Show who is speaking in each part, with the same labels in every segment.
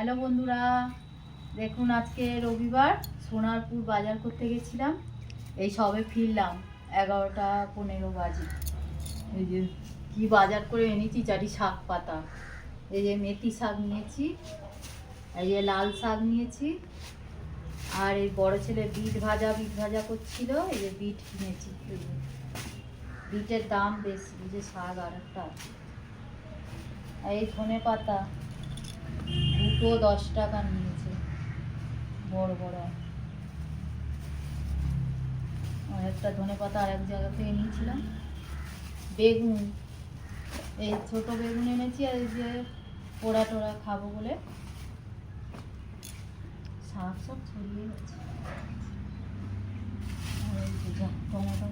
Speaker 1: Hello বন্ধুরা, দেখুন আজকে রবিবার সোনারপুর বাজার করতে গেছিলাম। এই সবে ফিরলাম, 11টা 15 বাজে। এই যে কি বাজার করে এনেছি, চারি শাক পাতা। এই যে মেথি শাক নিয়েছি, এই যে লাল শাক নিয়েছি, আর এই বড় ছেলে বিট ভাজা করছিল, এই যে বিট কিনেছি। এই যে বিটের দাম বেশি, এই যে শাক আর একটা আছে। এই ধনে পাতা দুটো 10 টাকা নিয়েছে, বড় বড়। আর একটা ধনে পাতা আর এক জায়গা থেকে নিয়েছিলাম। বেগুন, এই ছোট বেগুন এনেছি, আর এই যে পোড়া টোড়া খাবো বলে শাক সব ছড়িয়ে গেছে। টমেটো,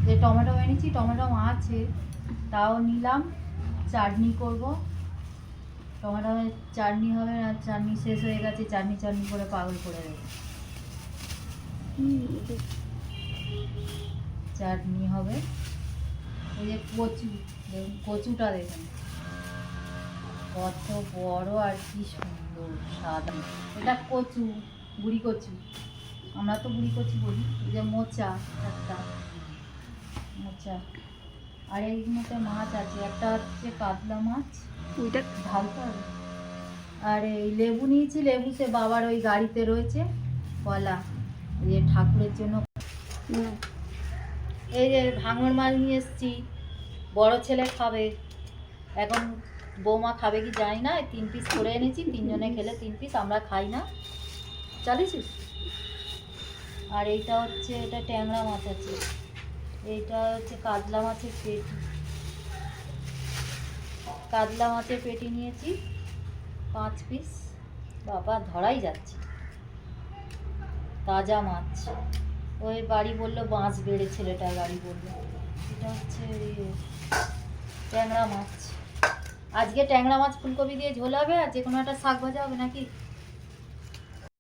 Speaker 1: যে টমেটো এনেছি, টমেটো আছে, তাও নিলাম। চাটনি করব, টমেটো চাটনি হবে না, চাটনি শেষ হয়ে গেছে, চাটনি করে পাগল করে দেবে। চাটনি হবে। এই যে কচু, দেখুন কচুটা দেখুন কত বড় আর কি সুন্দর সাদা। এটা কচু, বুড়ি কচু, আমরা তো বুড়ি কচু বলি। এই যে মোচা, একটা মোচা। আর এই মধ্যে মাছ আছে, একটা হচ্ছে কাতলা মাছ, ওইটা ঢালতে হবে। আর এই লেবু নিয়েছি, লেবু সে বাবার ওই গাড়িতে রয়েছে। কলা, এই যে ঠাকুরের জন্য। এই যে ভাঙর মাছ নিয়ে এসেছি, বড় ছেলে খাবে। এখন বৌমা খাবে কি জানি না, 3 পিস করে এনেছি, 3 জনে খেলে 3 পিস, আমরা খাই না। চালিয়েছিস? আর এইটা হচ্ছে, এটা ট্যাংরা মাছ আছে, এইটা হচ্ছে কাতলা মাছের পেটি। কাতলা মাছের পেটি নিয়েছি 5 পিস। বাবা ধরাই যাচ্ছে, তাজা মাছ। ওই বাড়ি বললো বাঁশ বেড়ে, ছেলেটা বাড়ি বললো। এটা হচ্ছে ট্যাংরা মাছ। আজকে ট্যাংরা মাছ ফুলকপি দিয়ে ঝোল হবে, আর যে কোনো একটা শাক ভাজা হবে নাকি।